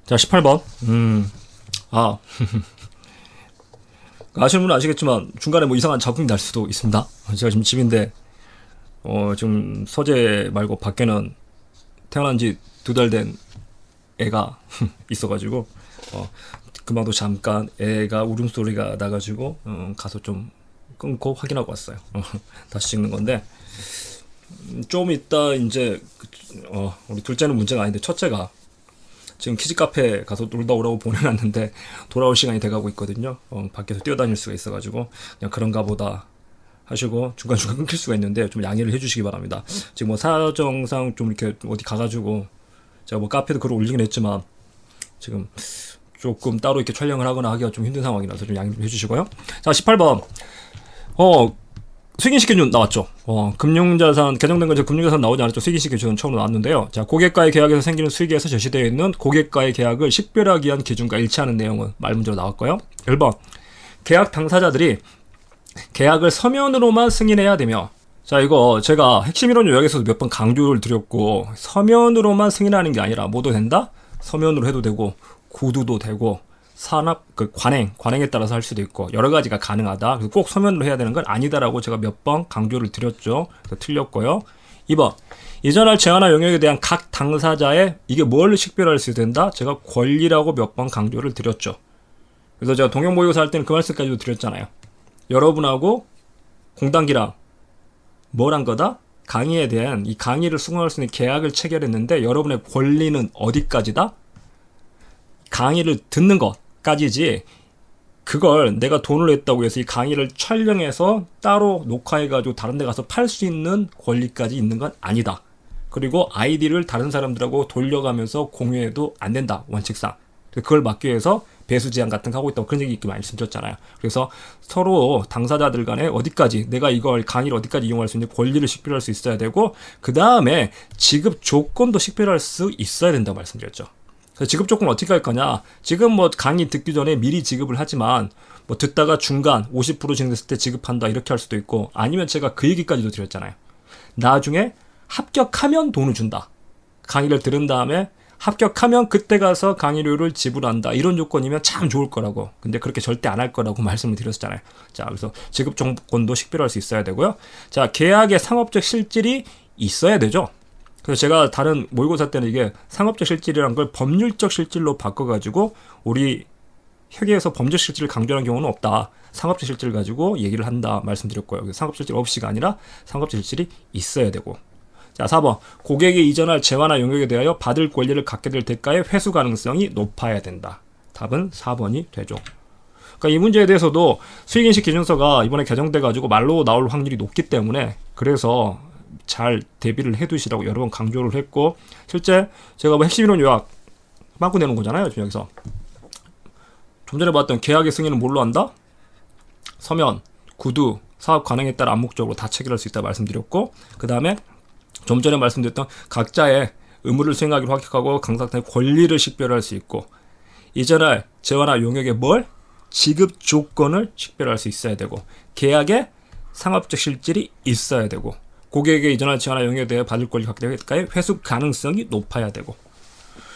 자, 18번. 아. 아시는 분은 아시겠지만 중간에 뭐 이상한 자국이 날 수도 있습니다. 제가 지금 집인데 지금 서재 말고 밖에는 태어난 지 2달 된 애가 있어가지고 금방도 잠깐 애가 울음소리가 나가지고 가서 좀 끊고 확인하고 왔어요. 다시 찍는 건데 좀 이따 이제 우리 둘째는 문제가 아닌데 첫째가 지금 키즈 카페 가서 놀다 오라고 보내놨는데 돌아올 시간이 돼가고 있거든요. 밖에서 뛰어다닐 수가 있어가지고 그냥 그런가 보다 하시고 중간중간 끊길 수가 있는데 좀 양해를 해주시기 바랍니다. 지금 뭐 사정상 좀 이렇게 어디 가가지고 제가 뭐 카페도 글을 올리긴 했지만 지금 조금 따로 이렇게 촬영을 하거나 하기가 좀 힘든 상황이라서 좀 양해 좀 해주시고요. 자, 18번. 수익인식 기준 나왔죠. 금융자산, 개정된 건 금융자산 나오지 않았죠. 수익인식 기준 처음 나왔는데요. 자, 고객과의 계약에서 생기는 수익에서 제시되어 있는 고객과의 계약을 식별하기 위한 기준과 일치하는 내용은 말문제로 나왔고요. 1번. 계약 당사자들이 계약을 서면으로만 승인해야 되며, 자, 이거 제가 핵심 이론 요약에서도 몇 번 강조를 드렸고, 서면으로만 승인하는 게 아니라 뭐도 된다? 서면으로 해도 되고, 구두도 되고, 관행에 따라서 할 수도 있고 여러 가지가 가능하다. 그래서 꼭 서면으로 해야 되는 건 아니다라고 제가 몇 번 강조를 드렸죠. 그래서 틀렸고요. 2번. 이전할 제한화 영역에 대한 각 당사자의 이게 뭘 식별할 수 된다? 제가 권리라고 몇 번 강조를 드렸죠. 그래서 제가 동형 모의고사 할 때는 그 말씀까지도 드렸잖아요. 여러분하고 공단기랑 뭘 한 거다? 강의에 대한 이 강의를 수강할 수 있는 계약을 체결했는데 여러분의 권리는 어디까지다? 강의를 듣는 것까지지 그걸 내가 돈을 냈다고 해서 이 강의를 촬영해서 따로 녹화해가지고 다른 데 가서 팔 수 있는 권리까지 있는 건 아니다. 그리고 아이디를 다른 사람들하고 돌려가면서 공유해도 안 된다. 원칙상. 그걸 막기 위해서 배수 제한 같은 거 하고 있다고 그런 얘기 있게 말씀드렸잖아요. 그래서 서로 당사자들 간에 어디까지 내가 이걸 강의를 어디까지 이용할 수 있는 권리를 식별할 수 있어야 되고 그 다음에 지급 조건도 식별할 수 있어야 된다고 말씀드렸죠. 지급 조건 어떻게 할 거냐? 지금 뭐 강의 듣기 전에 미리 지급을 하지만 뭐 듣다가 중간 50% 진행됐을 때 지급한다 이렇게 할 수도 있고 아니면 제가 그 얘기까지도 드렸잖아요. 나중에 합격하면 돈을 준다. 강의를 들은 다음에 합격하면 그때 가서 강의료를 지불한다. 이런 조건이면 참 좋을 거라고. 근데 그렇게 절대 안 할 거라고 말씀을 드렸잖아요. 자, 그래서 지급 조건도 식별할 수 있어야 되고요. 자, 계약의 상업적 실질이 있어야 되죠. 그래서 제가 다른 모의고사 때는 이게 상업적 실질이란 걸 법률적 실질로 바꿔가지고 우리 회계에서 법률적 실질을 강조하는 경우는 없다. 상업적 실질을 가지고 얘기를 한다 말씀드렸고요. 그래서 상업적 실질 없이가 아니라 상업적 실질이 있어야 되고. 자, 4번. 고객이 이전할 재화나 용역에 대하여 받을 권리를 갖게 될 대가의 회수 가능성이 높아야 된다. 답은 4번이 되죠. 그러니까 이 문제에 대해서도 수익인식 기준서가 이번에 개정돼가지고 말로 나올 확률이 높기 때문에 그래서 잘 대비를 해두시라고 여러 번 강조를 했고 실제 제가 뭐 핵심 이론 요약 빵꾸 내는 거잖아요. 지금 여기서 좀 전에 봤던 계약의 승인은 뭘로 한다? 서면, 구두, 사업 관행에 따라 암묵적으로 다 체결할 수 있다 말씀드렸고 그 다음에 좀 전에 말씀드렸던 각자의 의무를 수행하기로 확약하고 강사의 권리를 식별할 수 있고 이전할 재화나 용역의 뭘? 지급 조건을 식별할 수 있어야 되고 계약의 상업적 실질이 있어야 되고 고객에게 이전할 재화나 용역에 대해 받을 권리 갖게 될까의 회수 가능성이 높아야 되고.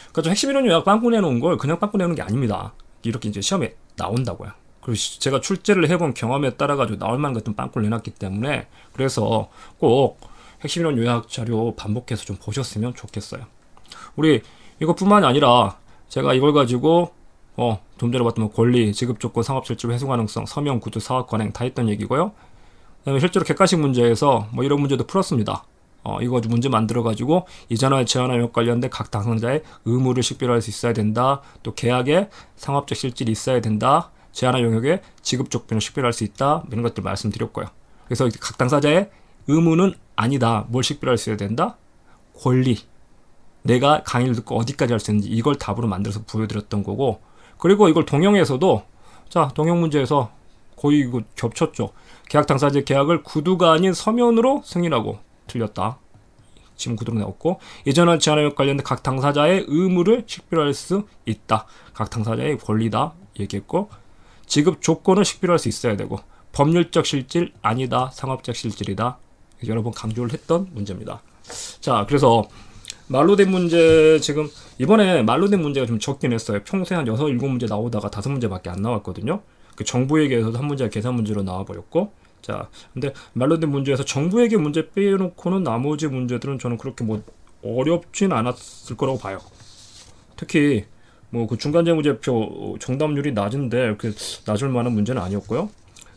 그러니까 좀 핵심 이론 요약 빵꾸 내놓은 걸 그냥 빵꾸 내는 게 아닙니다. 이렇게 이제 시험에 나온다고요. 그리고 제가 출제를 해본 경험에 따라가지고 나올 만한 것들은 빵꾸를 내놨기 때문에 그래서 꼭 핵심 이론 요약 자료 반복해서 좀 보셨으면 좋겠어요. 우리 이것뿐만이 아니라 제가 이걸 가지고 좀 전에 봤던 권리, 지급 조건, 상업 실질, 회수 가능성, 서명, 구두, 사업 관행 다 했던 얘기고요. 그다음에 실제로 객관식 문제에서 뭐 이런 문제도 풀었습니다. 이거 문제 만들어가지고 이전화 제한화 용역 관련된 각 당사자의 의무를 식별할 수 있어야 된다. 또 계약에 상업적 실질이 있어야 된다. 제한화 용역에 지급 조건을 식별할 수 있다. 이런 것들 말씀드렸고요. 그래서 각 당사자의 의무는 아니다. 뭘 식별할 수 있어야 된다? 권리. 내가 강의를 듣고 어디까지 할 수 있는지 이걸 답으로 만들어서 보여드렸던 거고 그리고 이걸 동형에서도 자 동형 문제에서 거의 이거 겹쳤죠. 계약 당사자의 계약을 구두가 아닌 서면으로 승인하고 틀렸다. 지금 구두로 나왔고 이전할 제한화 관련된 각 당사자의 의무를 식별할 수 있다. 각 당사자의 권리다 얘기했고 지급 조건을 식별할 수 있어야 되고 법률적 실질 아니다. 상업적 실질이다. 여러 번 강조를 했던 문제입니다. 자, 그래서 말로 된 문제 지금 이번에 말로 된 문제가 좀 적긴 했어요. 평소에 한 6, 7문제 나오다가 5문제밖에 안 나왔거든요. 그 정부에게서도 한 문제가 계산 문제로 나와버렸고, 자, 근데 말로 된 문제에서 정부에게 문제 빼놓고는 나머지 문제들은 저는 그렇게 뭐 어렵진 않았을 거라고 봐요. 특히 뭐 그 중간재무제표 정답률이 낮은데 이렇게 낮을 만한 문제는 아니었고요.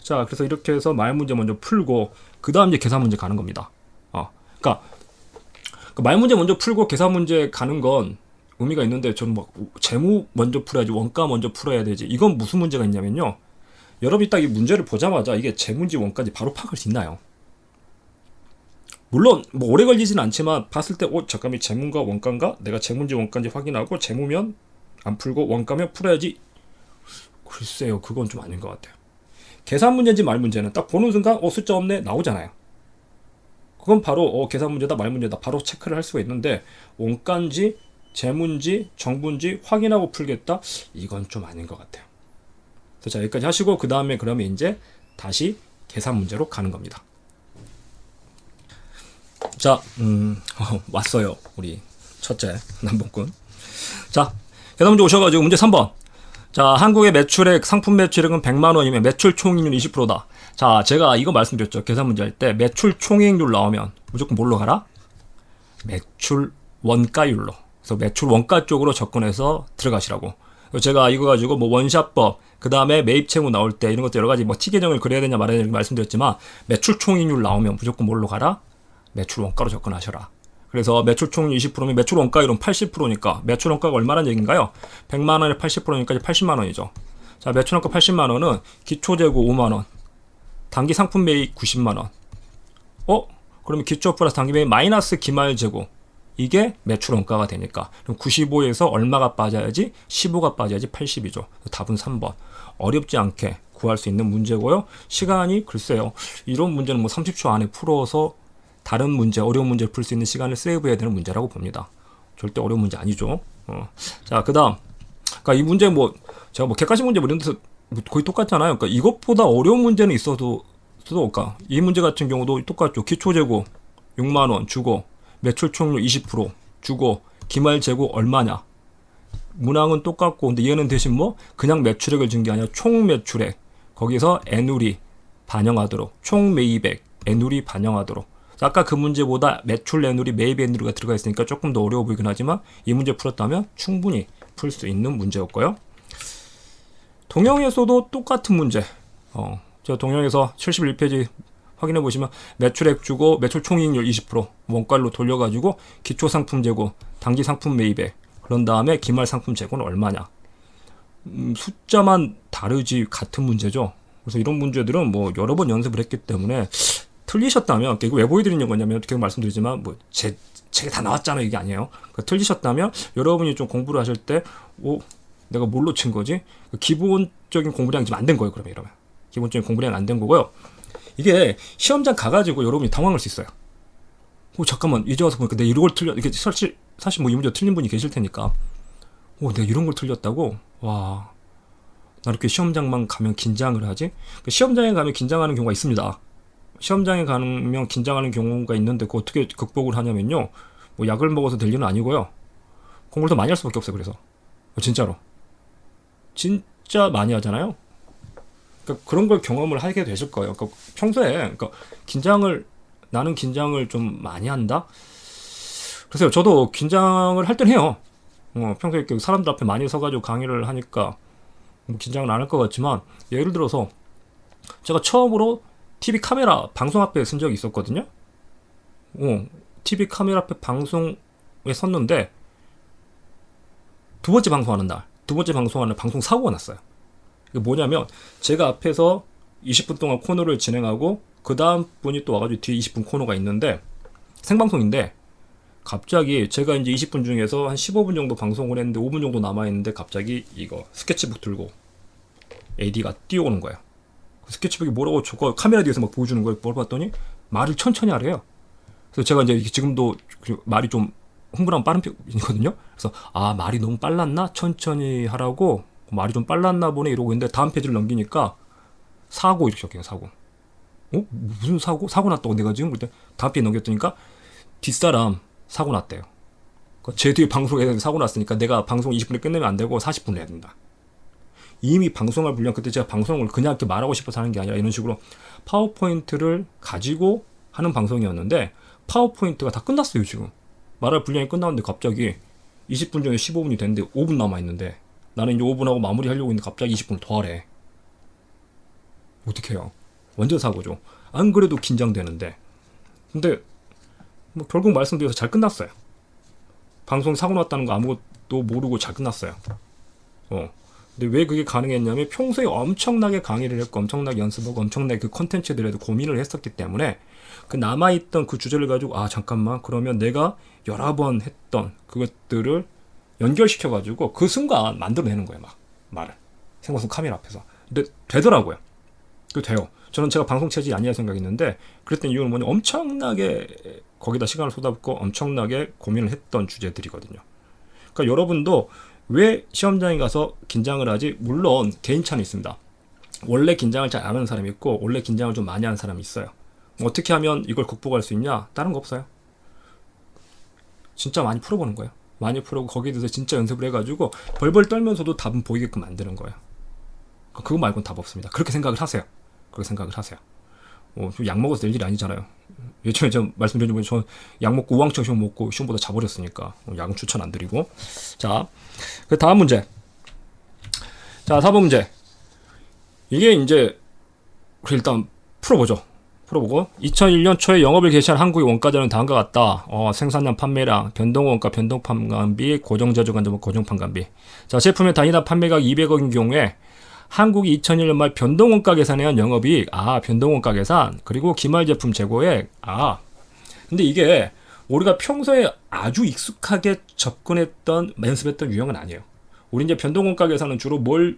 자, 그래서 이렇게 해서 말 문제 먼저 풀고 그 다음 이제 계산 문제 가는 겁니다. 그러니까 말 문제 먼저 풀고 계산 문제 가는 건 의미가 있는데 저는 막 재무 먼저 풀어야지 원가 먼저 풀어야 되지. 이건 무슨 문제가 있냐면요. 여러분이 딱 이 문제를 보자마자 이게 재무인지 원가인지 바로 파악할 수 있나요? 물론 뭐 오래 걸리진 않지만 봤을 때 잠깐 이 재무인가 원가인가? 내가 재무인지 원가인지 확인하고 재무면 안 풀고 원가면 풀어야지. 글쎄요, 그건 좀 아닌 것 같아요. 계산 문제인지 말 문제는 딱 보는 순간 숫자 없네 나오잖아요. 그건 바로 계산 문제다 말 문제다 바로 체크를 할 수가 있는데 원가인지 재무인지 정부인지 확인하고 풀겠다? 이건 좀 아닌 것 같아요. 그래서 자, 여기까지 하시고 그 다음에 그러면 이제 다시 계산 문제로 가는 겁니다. 자, 왔어요. 우리 첫째 남봉꾼. 자, 계산 문제 오셔가지고 문제 3번. 자, 한국의 매출액, 상품 매출액은 100만 원이면 매출 총이익률 20%다. 자, 제가 이거 말씀드렸죠. 계산 문제 할 때 매출 총이익률 나오면 무조건 뭘로 가라? 매출 원가율로. 그래서 매출 원가 쪽으로 접근해서 들어가시라고. 제가 이거 가지고 뭐 원샷법, 그 다음에 매입 채무 나올 때 이런 것도 여러 가지 뭐 T계정을 그려야 되냐 말아야 되냐 말씀드렸지만 매출 총이익률 나오면 무조건 뭘로 가라? 매출 원가로 접근하셔라. 그래서 매출 총이익 20%면 매출 원가율은 80%니까 매출 원가가 얼마란 얘기인가요? 100만 원에 80%니까 이제 80만 원이죠. 자, 매출 원가 80만 원은 기초재고 5만 원, 단기 상품 매입 90만 원. 그러면 기초 플러스 단기 매입 마이너스 기말 재고. 이게 매출 원가가 되니까 그럼 95에서 얼마가 빠져야지? 15가 빠져야지 80이죠. 답은 3번. 어렵지 않게 구할 수 있는 문제고요. 시간이 글쎄요. 이런 문제는 뭐 30초 안에 풀어서 다른 문제, 어려운 문제를 풀 수 있는 시간을 세이브해야 되는 문제라고 봅니다. 절대 어려운 문제 아니죠. 자, 그 다음. 그러니까 이 문제 제가 객관식 문제 이런 데서 거의 똑같잖아요. 그러니까 이것보다 어려운 문제는 있어도, 그러니까 이 문제 같은 경우도 똑같죠. 기초재고 6만원 주고, 매출 총률 20% 주고, 기말 재고 얼마냐. 문항은 똑같고, 근데 얘는 대신 그냥 매출액을 준 게 아니라 총 매출액. 거기서 애누리 반영하도록, 총 매입액, 애누리 반영하도록. 아까 그 문제보다 매출 애누리, 매입 애누리가 들어가 있으니까 조금 더 어려워 보이긴 하지만 이 문제 풀었다면 충분히 풀 수 있는 문제였고요. 동영에서도 똑같은 문제. 저 동영에서 71페이지 확인해 보시면 매출액 주고 매출 총이익률 20% 원가로 돌려가지고 기초 상품 재고, 단기 상품 매입액, 그런 다음에 기말 상품 재고는 얼마냐. 숫자만 다르지 같은 문제죠. 그래서 이런 문제들은 여러 번 연습을 했기 때문에 틀리셨다면, 이거 왜 보여드리는 거냐면, 계속 말씀드리지만, 제 책에 다 나왔잖아요. 이게 아니에요. 그러니까 틀리셨다면, 여러분이 좀 공부를 하실 때, 내가 뭘로 친 거지? 기본적인 공부량이 지금 안 된 거예요. 그러면 이러면. 기본적인 공부량이 안 된 거고요. 이게 시험장 가가지고 여러분이 당황할 수 있어요. 잠깐만, 이제 와서 보니까 내가 이런 걸 이게 사실 이 문제 틀린 분이 계실 테니까. 내가 이런 걸 틀렸다고? 와. 나 이렇게 시험장만 가면 긴장을 하지? 시험장에 가면 긴장하는 경우가 있습니다. 시험장에 가면 긴장하는 경우가 있는데 그거 어떻게 극복을 하냐면요. 약을 먹어서 될 일은 아니고요. 공부를 더 많이 할 수밖에 없어요. 그래서 진짜로 진짜 많이 하잖아요. 그러니까 그런 걸 경험을 하게 되실 거예요. 그러니까 평소에 나는 긴장을 좀 많이 한다. 그래서 저도 긴장을 할 땐 해요. 평소에 이렇게 사람들 앞에 많이 서가지고 강의를 하니까 긴장을 안 할 것 같지만 예를 들어서 제가 처음으로 TV 카메라 방송 앞에 쓴 적이 있었거든요. TV 카메라 앞에 방송에 섰는데 두 번째 방송하는 날 방송 사고가 났어요. 이게 뭐냐면 제가 앞에서 20분 동안 코너를 진행하고 그 다음 분이 또 와가지고 뒤에 20분 코너가 있는데 생방송인데 갑자기 제가 이제 20분 중에서 한 15분 정도 방송을 했는데 5분 정도 남아있는데 갑자기 이거 스케치북 들고 AD가 뛰어오는 거예요. 스케치북이 뭐라고 저거 카메라 뒤에서 막 보여주는 거예요. 뭘 봤더니 말을 천천히 하래요. 그래서 제가 이제 지금도 말이 좀 흥분하면 빠른 편이거든요. 그래서 말이 너무 빨랐나? 천천히 하라고 말이 좀 빨랐나 보네 이러고 있는데 다음 페이지를 넘기니까 사고 이렇게 적혀요. 사고. 무슨 사고? 사고 났다고 내가 지금 그때 다음 페이지 넘겼더니까 뒷사람 사고 났대요. 제 뒤에 방송에서 사고 났으니까 내가 방송 20분에 끝내면 안 되고 40분을 해야 된다. 이미 방송할 분량, 그때 제가 방송을 그냥 이렇게 말하고 싶어서 하는 게 아니라 이런 식으로 파워포인트를 가지고 하는 방송이었는데 파워포인트가 다 끝났어요. 지금 말할 분량이 끝나는데 갑자기 20분 중에 15분이 됐는데 5분 남아있는데 나는 이제 5분하고 마무리 하려고 했는데 갑자기 20분을 더 하래. 어떡해요. 완전 사고죠. 안 그래도 긴장되는데. 근데 뭐 결국 말씀드려서 잘 끝났어요. 방송 사고 났다는 거 아무것도 모르고 잘 끝났어요. 근데 왜 그게 가능했냐면 평소에 엄청나게 강의를 했고 엄청나게 연습하고 엄청나게 그 컨텐츠들에도 고민을 했었기 때문에 그 남아있던 그 주제를 가지고 잠깐만 그러면 내가 여러 번 했던 그것들을 연결시켜가지고 그 순간 만들어내는 거예요. 막 말을 생방송 카메라 앞에서. 근데 되더라고요. 그 돼요. 저는 제가 방송 체질이 아니라 생각했는데 그랬던 이유는 뭐냐, 엄청나게 거기다 시간을 쏟아붓고 엄청나게 고민을 했던 주제들이거든요. 그러니까 여러분도 왜 시험장에 가서 긴장을 하지? 물론 개인차는 있습니다. 원래 긴장을 잘 안 하는 사람이 있고 원래 긴장을 좀 많이 하는 사람이 있어요. 어떻게 하면 이걸 극복할 수 있냐? 다른 거 없어요. 진짜 많이 풀어보는 거예요. 많이 풀어보고 거기에 대해서 진짜 연습을 해가지고 벌벌 떨면서도 답은 보이게끔 만드는 거예요. 그거 말고는 답 없습니다. 그렇게 생각을 하세요. 그렇게 생각을 하세요. 약 먹어서 될 일이 아니잖아요. 예전에 저 말씀드린 분이 저 약 먹고 우왕청 시험 먹고 시험보다 자버렸으니까 약은 추천 안 드리고. 자, 그 다음 문제. 자, 4번 문제. 이게 이제 일단 풀어보죠. 풀어보고 2001년 초에 영업을 개시한 한국의 원가자는 다음과 같다. 생산량 판매량, 변동원가, 변동판관비, 고정제조간접은 고정판관비. 자, 제품의 단위당 판매가격 200억인 경우에 한국이 2001년 말 변동원가 계산에 한 영업이익, 변동원가 계산, 그리고 기말제품 재고액, 근데 이게 우리가 평소에 아주 익숙하게 접근했던, 연습했던 유형은 아니에요. 우리 이제 변동원가 계산은 주로 뭘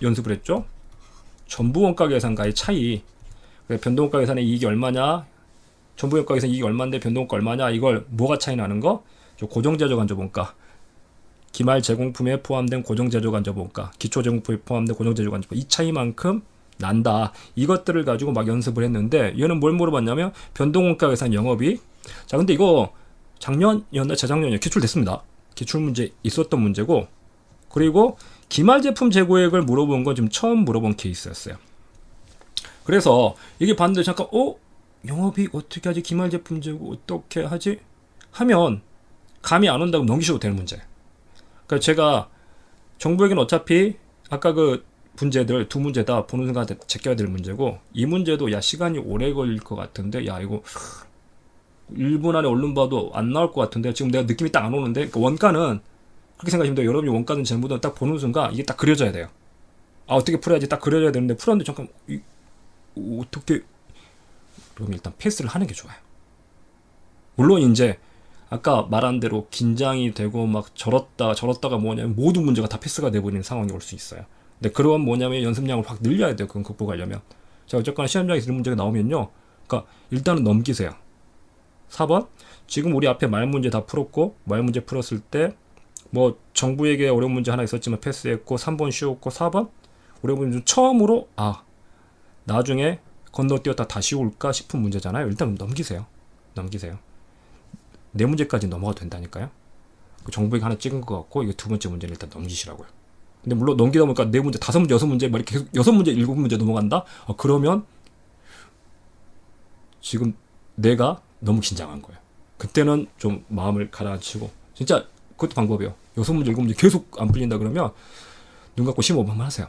연습을 했죠? 전부원가 계산과의 차이. 변동원가 계산의 이익이 얼마냐? 전부원가 계산 이익이 얼마인데 변동원가 얼마냐? 이걸 뭐가 차이 나는 거? 고정제조간접원가. 기말 제공품에 포함된 고정제조간접원가, 기초 제공품에 포함된 고정제조간접원가, 이 차이만큼 난다. 이것들을 가지고 막 연습을 했는데 얘는 뭘 물어봤냐면 변동원가 계산 영업이익. 자, 근데 이거 작년이었나 재작년이었나 기출됐습니다. 기출문제 있었던 문제고, 그리고 기말 제품 재고액을 물어본 건 지금 처음 물어본 케이스였어요. 그래서 이게 봤는데 잠깐 영업이익 어떻게 하지? 기말 제품 재고 어떻게 하지? 하면 감이 안 온다고 넘기셔도 되는 문제. 그러니까 제가 정부에게는 어차피 아까 그 문제들 두 문제 다 보는 순간 제껴야 될 문제고, 이 문제도 시간이 오래 걸릴 것 같은데 이거 1분 안에 얼른 봐도 안 나올 것 같은데 지금 내가 느낌이 딱 안 오는데, 그러니까 원가는 그렇게 생각하시면 돼요. 여러분이 원가는 재무든 딱 보는 순간 이게 딱 그려져야 돼요. 어떻게 풀어야지 딱 그려져야 되는데 풀었는데 잠깐 어떻게, 그럼 일단 패스를 하는 게 좋아요. 물론 이제 아까 말한 대로 긴장이 되고 막 저렇다가 뭐냐면 모든 문제가 다 패스가 돼버리는 상황이 올 수 있어요. 근데 그런 뭐냐면 연습량을 확 늘려야 돼요. 그건 극복하려면. 자, 어쨌거나 시험장에서 이런 문제가 나오면요, 그러니까 일단은 넘기세요. 4번. 지금 우리 앞에 말 문제 다 풀었고, 말 문제 풀었을 때 뭐 정부에게 어려운 문제 하나 있었지만 패스했고, 3번 쉬웠고, 4번 어려운 문제 처음으로 나중에 건너뛰었다 다시 올까 싶은 문제잖아요. 일단 넘기세요. 네 문제까지 넘어가도 된다니까요. 그 정부에게 하나 찍은 것 같고, 이거 두 번째 문제는 일단 넘기시라고요. 근데 물론 넘기다 보니까 네 문제, 다섯 문제, 여섯 문제, 막 이렇게 계속 6문제, 7문제 넘어간다? 그러면 지금 내가 너무 긴장한 거예요. 그때는 좀 마음을 가라앉히고, 진짜 그것도 방법이에요. 6문제, 7문제 계속 안 풀린다 그러면 눈 감고 심호흡 한번 하세요.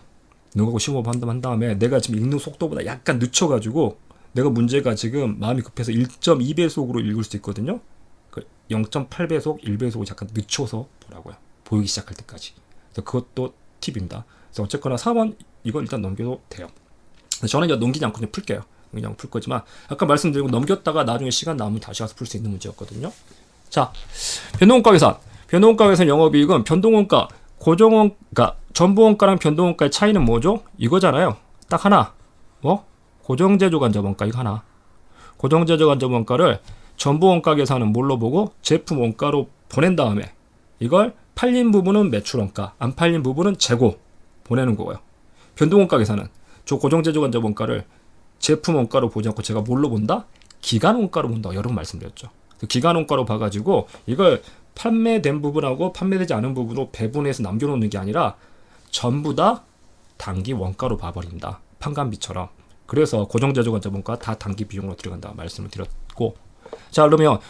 눈 감고 심호흡 한 다음에 내가 지금 읽는 속도보다 약간 늦춰가지고, 내가 문제가 지금 마음이 급해서 1.2배속으로 읽을 수 있거든요. 0.8배속, 1배속을 잠깐 늦춰서 보라고요. 보이기 시작할 때까지. 그래서 그것도 팁입니다. 그래서 어쨌거나 4번 이거 일단 넘겨도 돼요. 저는 이제 넘기지 않고 그냥 풀게요. 그냥 풀 거지만 아까 말씀드리고 넘겼다가 나중에 시간 남으면 다시 와서 풀 수 있는 문제였거든요. 자, 변동원가 계산. 변동원가 계산 영업이익은 변동원가, 고정원가, 전부원가랑 변동원가의 차이는 뭐죠? 이거잖아요. 딱 하나. 고정제조간접원가 이거 하나. 고정제조간접원가를 전부원가 계산은 뭘로 보고 제품 원가로 보낸 다음에 이걸 팔린 부분은 매출원가, 안 팔린 부분은 재고 보내는 거고요. 변동원가 계산은 저 고정제조간접원가를 제품 원가로 보지 않고 제가 뭘로 본다? 기간원가로 본다. 여러 번 말씀드렸죠. 기간원가로 봐가지고 이걸 판매된 부분하고 판매되지 않은 부분으로 배분해서 남겨놓는 게 아니라 전부 다 단기 원가로 봐버린다. 판관비처럼. 그래서 고정제조관자본가 다 단기 비용으로 들어간다 말씀을 드렸고, 자 그러면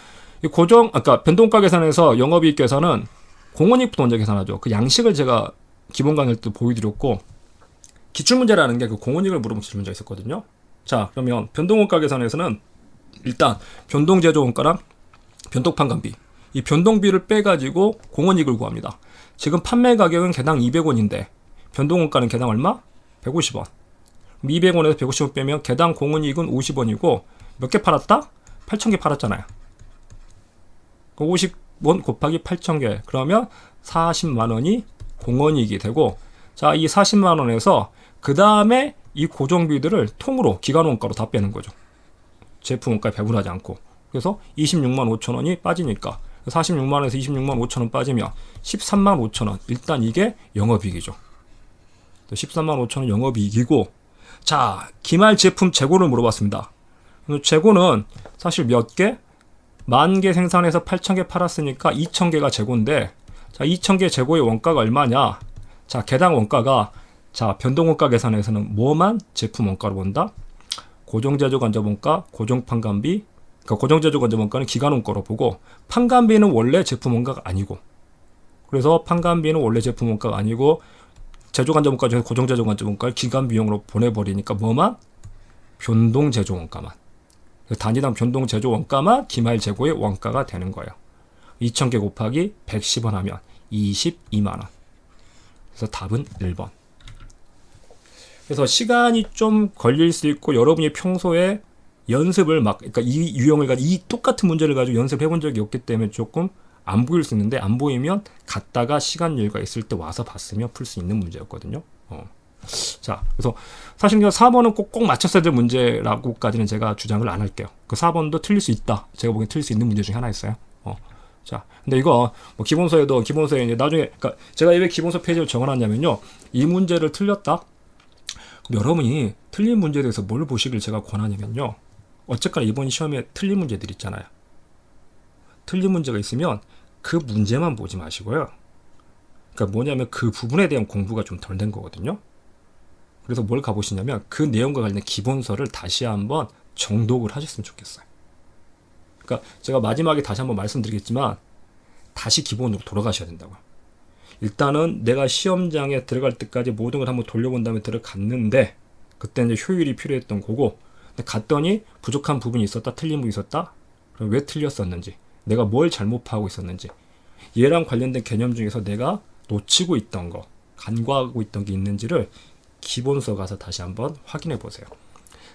이 아까 변동가 계산에서 영업이익 계산은 공원이익부터 먼저 계산하죠. 그 양식을 제가 기본 강의 때 보여드렸고, 기출문제라는 게 그 공원이익을 물어본 기출문제가 있었거든요. 자 그러면 변동원가 계산에서는 일단 변동제조원가랑 변동판관비, 이 변동비를 빼가지고 공원이익을 구합니다. 지금 판매 가격은 개당 200원인데 변동원가는 개당 얼마? 150원. 200원에서 150원 빼면 개당 공원이익은 50원이고 몇 개 팔았다? 8,000개 팔았잖아요. 50원 곱하기 8,000개 그러면 40만원이 공원이익이 되고, 자 이 40만원에서 그 다음에 이 고정비들을 통으로 기간원가로 다 빼는 거죠. 제품원가에 배분하지 않고. 그래서 26만 5천원이 빠지니까 46만원에서 26만 5천원 빠지면 13만 5천원. 일단 이게 영업이익이죠. 13만 5천원 영업이익이고, 자 기말 제품 재고를 물어봤습니다. 재고는 사실 몇 개? 10,000개 생산해서 8,000개 팔았으니까 2,000개가 재고인데, 자 2,000개 재고의 원가가 얼마냐? 자 개당 원가가, 자 변동원가 계산에서는 뭐만 제품 원가로 본다? 고정제조관자본가, 고정판관비, 그러니까 고정제조관자본가는 기간원가로 보고, 판관비는 원래 제품 원가가 아니고, 그래서 판관비는 원래 제품 원가가 아니고 제조관자본가 중에서 고정제조관자본가를 기간비용으로 보내버리니까 뭐만? 변동제조원가만, 단위당 변동제조원가만 기말재고의 원가가 되는 거예요. 2,000개 곱하기 110원 하면 22만원. 그래서 답은 1번. 그래서 시간이 좀 걸릴 수 있고, 여러분이 평소에 연습을 그러니까 이 유형을 가지고 이 똑같은 문제를 가지고 연습해 본 적이 없기 때문에 조금 안 보일 수 있는데, 안 보이면 갔다가 시간 여유가 있을 때 와서 봤으면 풀 수 있는 문제였거든요. 자, 그래서 사실 4번은 꼭 맞췄어야 될 문제라고까지는 제가 주장을 안 할게요. 그 4번도 틀릴 수 있다. 제가 보기엔 틀릴 수 있는 문제 중에 하나였어요. 자, 근데 이거 뭐 기본서에 이제 나중에, 그러니까 제가 왜 기본서 페이지를 적어놨냐면요, 이 문제를 틀렸다. 그럼 여러분이 틀린 문제에 대해서 뭘 보시길 제가 권하냐면요, 어쨌거나 이번 시험에 틀린 문제들 있잖아요. 틀린 문제가 있으면 그 문제만 보지 마시고요. 그러니까 뭐냐면 그 부분에 대한 공부가 좀 덜 된 거거든요. 그래서 뭘 가보시냐면 그 내용과 관련된 기본서를 다시 한번 정독을 하셨으면 좋겠어요. 그러니까 제가 마지막에 다시 한번 말씀드리겠지만 다시 기본으로 돌아가셔야 된다고요. 일단은 내가 시험장에 들어갈 때까지 모든 걸 한번 돌려본 다음에 들어갔는데, 그때 이제 효율이 필요했던 거고, 근데 갔더니 부족한 부분이 있었다, 틀린 부분이 있었다. 그럼 왜 틀렸었는지, 내가 뭘 잘못 파고 있었는지, 얘랑 관련된 개념 중에서 내가 놓치고 있던 거, 간과하고 있던 게 있는지를 기본서 가서 다시 한번 확인해 보세요.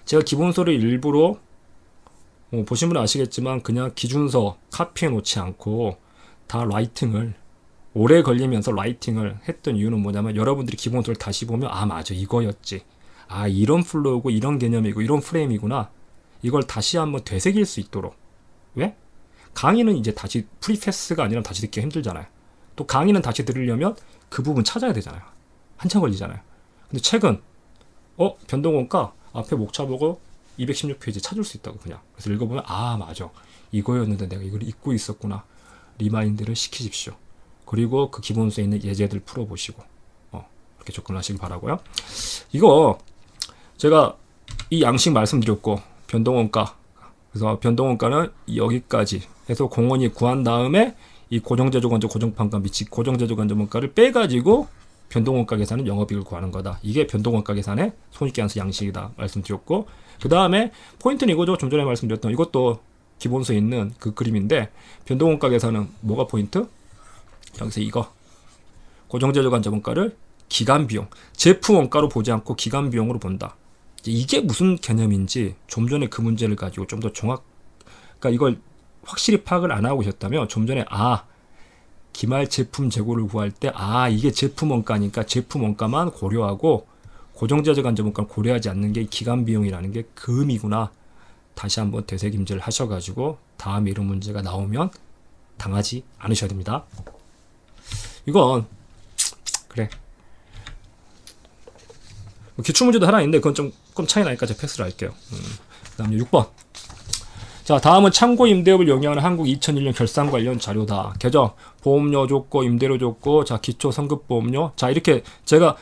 제가 기본서를 일부러 보신 분은 아시겠지만 그냥 기준서 카피해 놓지 않고 다 라이팅을, 오래 걸리면서 라이팅을 했던 이유는 뭐냐면, 여러분들이 기본서를 다시 보면 아 맞아 이거였지, 아 이런 플로우고 이런 개념이고 이런 프레임이구나, 이걸 다시 한번 되새길 수 있도록. 왜? 강의는 이제 다시 프리패스가 아니라 다시 듣기가 힘들잖아요. 또 강의는 다시 들으려면 그 부분 찾아야 되잖아요. 한참 걸리잖아요. 근데 책은 변동원가 앞에 목차 보고 216페이지 찾을 수 있다고. 그냥 그래서 읽어보면 아 맞아 이거였는데 내가 이걸 잊고 있었구나, 리마인드를 시키십시오. 그리고 그 기본서에 있는 예제들 풀어보시고 그렇게 접근하시기 바라고요. 이거 제가 이 양식 말씀드렸고, 변동원가, 그래서 변동원가는 여기까지 해서 공원이 구한 다음에 이 고정제조관자 고정판관비, 즉 고정제조관자원가를 빼가지고 변동원가 계산은 영업이익을 구하는 거다. 이게 변동원가 계산의 손익계산서 양식이다 말씀드렸고, 그 다음에 포인트는 이거죠. 좀 전에 말씀드렸던 이것도 기본서에 있는 그 그림인데, 변동원가 계산은 뭐가 포인트? 여기서 이거 고정제조관자원가를 기간비용, 제품원가로 보지 않고 기간비용으로 본다. 이게 무슨 개념인지 좀 전에 그 문제를 가지고 좀 더 그러니까 이걸 확실히 파악을 안 하고 계셨다면 좀 전에 기말 제품 재고를 구할 때 이게 제품 원가니까 제품 원가만 고려하고 고정제조관자원가를 고려하지 않는 게 기간비용이라는 게 그 의미구나, 다시 한번 되새김질 하셔가지고 다음에 이런 문제가 나오면 당하지 않으셔야 됩니다. 이건 그래 기출문제도 하나 있는데 그건 조금 차이 나니까 제가 패스를 할게요. 그 다음에 6번. 자, 다음은 참고 임대업을 영위하는 한국 2001년 결산 관련 자료다. 계정, 보험료 줬고, 임대료 줬고, 자, 기초 성급보험료. 자, 이렇게 제가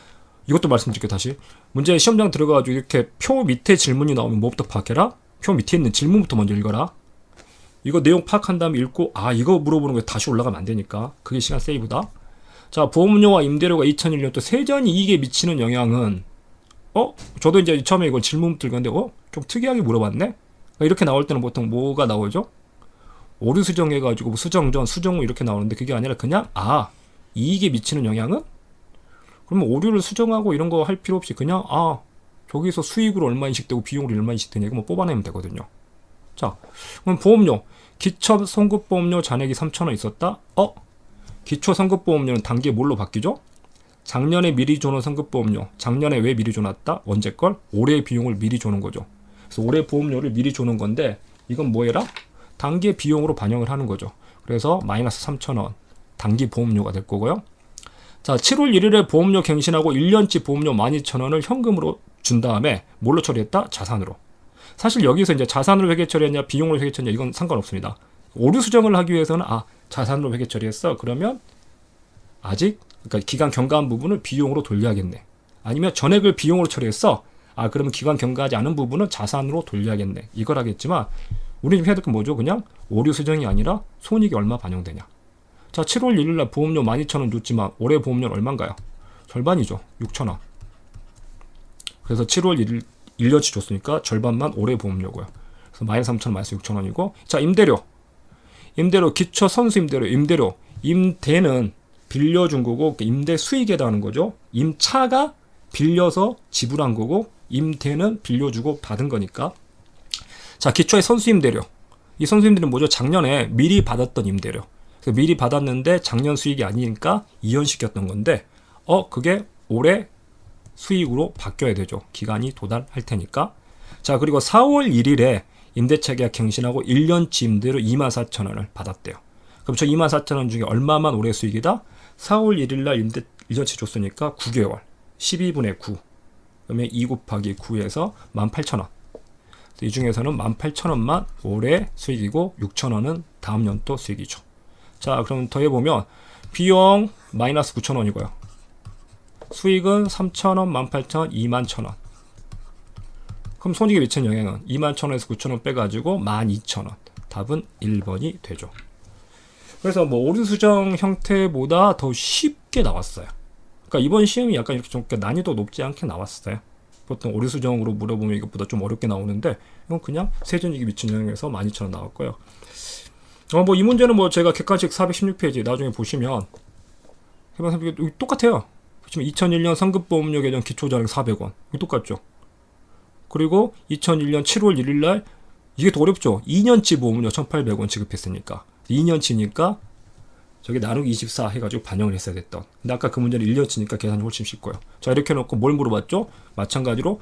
이것도 말씀드릴게요, 다시. 문제 시험장 들어가가지고 이렇게 표 밑에 질문이 나오면 뭐부터 파악해라? 표 밑에 있는 질문부터 먼저 읽어라. 이거 내용 파악한 다음에 읽고, 아, 이거 물어보는 거에 다시 올라가면 안 되니까. 그게 시간 세이브다. 자, 보험료와 임대료가 2001년 또 세전 이익에 미치는 영향은, 저도 이제 처음에 이걸 질문부터 읽었는데, 좀 특이하게 물어봤네? 이렇게 나올 때는 보통 뭐가 나오죠? 오류 수정해가지고 뭐 수정 전, 수정 후 이렇게 나오는데 그게 아니라 그냥, 이익에 미치는 영향은? 그러면 오류를 수정하고 이런 거 할 필요 없이 그냥, 저기서 수익으로 얼마 인식되고 비용으로 얼마 인식되냐, 이거 뭐 뽑아내면 되거든요. 자, 그럼 보험료. 기초 성급보험료 잔액이 3,000원 있었다? 기초 성급보험료는 단기에 뭘로 바뀌죠? 작년에 미리 줘놓은 성급보험료. 작년에 왜 미리 줘놨다? 언제 걸? 올해 비용을 미리 줘놓은 거죠. 그래서 올해 보험료를 미리 줘놓은 건데 이건 뭐해라? 단기의 비용으로 반영을 하는 거죠. 그래서 마이너스 3,000원 단기 보험료가 될 거고요. 자, 7월 1일에 보험료 갱신하고 1년치 보험료 12,000원을 현금으로 준 다음에 뭘로 처리했다? 자산으로. 사실 여기서 이제 자산으로 회계 처리했냐 비용으로 회계 처리했냐 이건 상관없습니다. 오류 수정을 하기 위해서는 자산으로 회계 처리했어. 그러면 아직 그러니까 기간 경과한 부분을 비용으로 돌려야겠네. 아니면 전액을 비용으로 처리했어. 그러면 기간 경과하지 않은 부분은 자산으로 돌려야겠네. 이걸 하겠지만 우리 지금 해야 될 건 뭐죠? 그냥 오류 수정이 아니라 손익이 얼마 반영되냐. 자, 7월 1일날 보험료 12,000원 줬지만 올해 보험료는 얼마인가요? 절반이죠. 6,000원. 그래서 7월 1일 1년치 줬으니까 절반만 올해 보험료고요. 그래서 마이너스 3,000원 마이너스 6,000원이고 자, 임대료. 기초 선수 임대료. 임대는 빌려준 거고 임대 수익에 해당하는 거죠. 임차가 빌려서 지불한 거고 임대는 빌려주고 받은 거니까. 자, 기초의 선수 임대료. 이 선수 임대료는 뭐죠? 작년에 미리 받았던 임대료. 그래서 미리 받았는데 작년 수익이 아니니까 이연시켰던 건데 그게 올해 수익으로 바뀌어야 되죠. 기간이 도달할 테니까. 자, 그리고 4월 1일에 임대차 계약 갱신하고 1년치 임대료 24,000원을 받았대요. 그럼 저 24,000원 중에 얼마만 올해 수익이다? 4월 1일날 임대 1년치 줬으니까 9개월 12분의 9 그러면 2 곱하기 9에서 18,000원. 이 중에서는 18,000원만 올해 수익이고 6,000원은 다음 연도 수익이죠. 자, 그럼 더해보면 비용 마이너스 9,000원이고요. 수익은 3,000원, 18,000원, 21,000원. 그럼 손익에 미치는 영향은 21,000원에서 9,000원 빼가지고 12,000원. 답은 1번이 되죠. 그래서 뭐 오류 수정 형태보다 더 쉽게 나왔어요. 그러니까 이번 시험이 약간 이렇게 좀 난이도 높지 않게 나왔어요. 보통 오류 수정으로 물어보면 이것보다 좀 어렵게 나오는데 이건 그냥 세전익이 미치는 영향에서 12,000원 나왔고요. 뭐 이 문제는 뭐 제가 객관식 416페이지 나중에 보시면 똑같아요. 보시면 2001년 성급보험료 개정 기초자료 400원. 이거 똑같죠. 그리고 2001년 7월 1일날 이게 더 어렵죠. 2년치 보험료 1,800원 지급했으니까 2년치니까 저기 나누기 24 해가지고 반영을 했어야 됐던. 근데 아까 그 문제는 1년치니까 계산이 훨씬 쉽고요. 자, 이렇게 해놓고 뭘 물어봤죠? 마찬가지로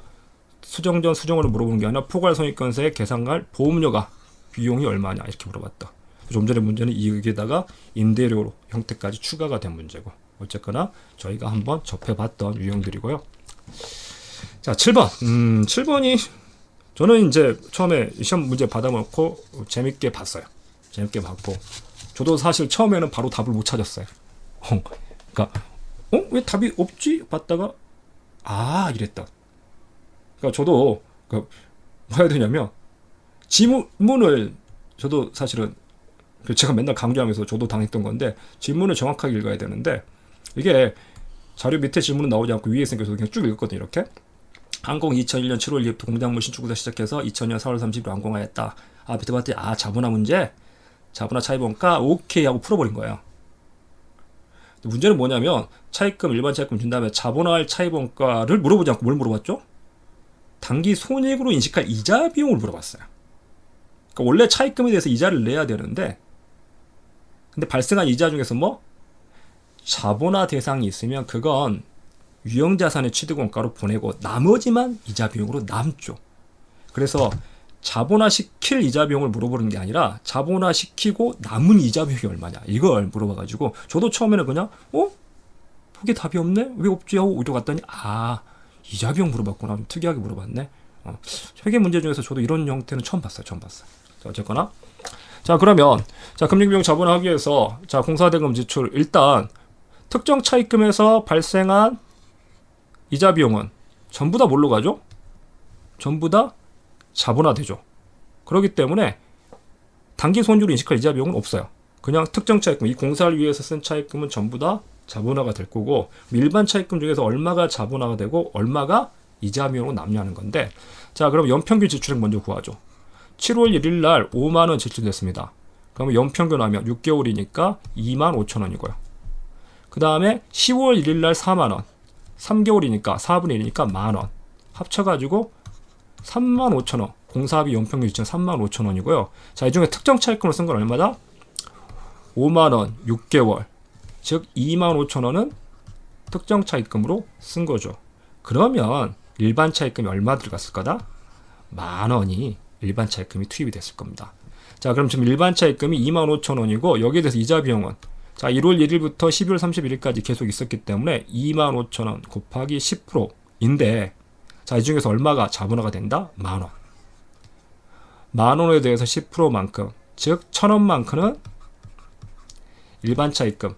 수정 전 수정을 물어보는 게 아니라 포괄손익건세에 계산할 보험료가 비용이 얼마냐 이렇게 물어봤다. 좀 전에 문제는 이익에다가 임대료 형태까지 추가가 된 문제고 어쨌거나 저희가 한번 접해봤던 유형들이고요. 자, 7번. 7번이 저는 이제 처음에 시험 문제 받아놓고 재밌게 봤어요. 재밌게 봤고 저도 사실 처음에는 바로 답을 못 찾았어요. 그러니까 왜 답이 없지? 봤다가 이랬다. 그러니까 저도 뭐 해야 되냐면 지문을 저도 사실은 제가 맨날 강조하면서 저도 당했던 건데 질문을 정확하게 읽어야 되는데 이게 자료 밑에 질문은 나오지 않고 위에 있으니까 저도 그냥 쭉 읽었거든요. 이렇게 항공 2001년 7월 2일부터 공작물 신축부터 시작해서 2000년 4월 30일 완공하였다. 밑에 봤더니 자본화 문제 자본화 차입원가 오케이 하고 풀어버린 거예요. 문제는 뭐냐면 차입금 일반 차입금 준 다음에 자본화할 차입원가를 물어보지 않고 뭘 물어봤죠? 단기 손익으로 인식할 이자 비용을 물어봤어요. 그러니까 원래 차입금에 대해서 이자를 내야 되는데 근데 발생한 이자 중에서 뭐 자본화 대상이 있으면 그건 유형자산의 취득원가로 보내고 나머지만 이자 비용으로 남죠. 그래서 자본화 시킬 이자 비용을 물어보는 게 아니라 자본화 시키고 남은 이자 비용이 얼마냐 이걸 물어봐가지고 저도 처음에는 그냥 그게 답이 없네? 왜 없지? 하고 오히려 갔더니 이자 비용 물어봤구나. 좀 특이하게 물어봤네. 회계 문제 중에서 저도 이런 형태는 처음 봤어요. 자, 어쨌거나. 자, 그러면 자, 금융비용 자본화하기 위해서 자, 공사대금 지출 일단 특정 차입금에서 발생한 이자 비용은 전부 다 뭘로 가죠? 전부 다 자본화되죠. 그렇기 때문에 단기 손주로 인식할 이자 비용은 없어요. 그냥 특정 차입금, 이 공사를 위해서 쓴 차입금은 전부 다 자본화가 될 거고, 일반 차입금 중에서 얼마가 자본화가 되고 얼마가 이자 비용으로 남냐는 건데, 자, 그럼 연평균 지출액 먼저 구하죠. 7월 1일 날 5만 원 지출됐습니다. 그러면 연평균 하면 6개월이니까 2만 5천 원이고요. 그 다음에 10월 1일 날 4만 원, 3개월이니까 4분의 1이니까 만 원. 합쳐가지고 3만 5천 원. 공사비 연평균 지출 3만 5천 원이고요. 자, 이 중에 특정 차입금을 쓴 건 얼마다? 5만 원, 6개월. 즉 2만 5천 원은 특정 차입금으로 쓴 거죠. 그러면 일반 차입금이 얼마 들어갔을 거다? 만 원이 일반 차입금이 투입이 됐을 겁니다. 자, 그럼 지금 일반 차입금이 2만 5천 원이고, 여기에 대해서 이자 비용은 자, 1월 1일부터 12월 31일까지 계속 있었기 때문에 2만 5천 원 곱하기 10%인데, 자, 이 중에서 얼마가 자본화가 된다? 만 원. 만 원에 대해서 10%만큼, 즉 1,000원만큼은 일반 차입금,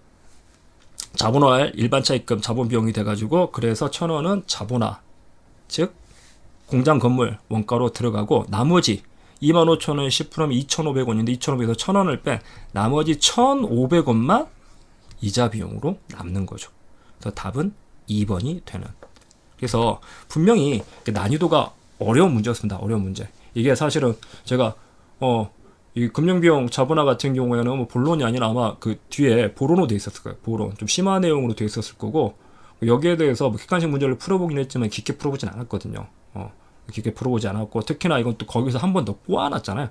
자본화할 일반 차입금 자본 비용이 돼가지고, 그래서 1,000원은 자본화, 즉 공장 건물 원가로 들어가고, 나머지 25,000원에 10%면 2,500원인데 2,500에서 1,000원을 뺀 나머지 1,500원만 이자 비용으로 남는 거죠. 그래서 답은 2번이 되는. 그래서 분명히 난이도가 어려운 문제였습니다. 어려운 문제. 이게 사실은 제가 이 금융비용 자본화 같은 경우에는 뭐 본론이 아니라 아마 그 뒤에 보론으로 돼 있었을 거예요. 보론. 좀 심한 내용으로 돼 있었을 거고, 여기에 대해서 뭐 객관식 문제를 풀어보긴 했지만 깊게 풀어보진 않았거든요. 깊게 풀어보지 않았고, 특히나 이건 또 거기서 한 번 더 꼬아놨잖아요.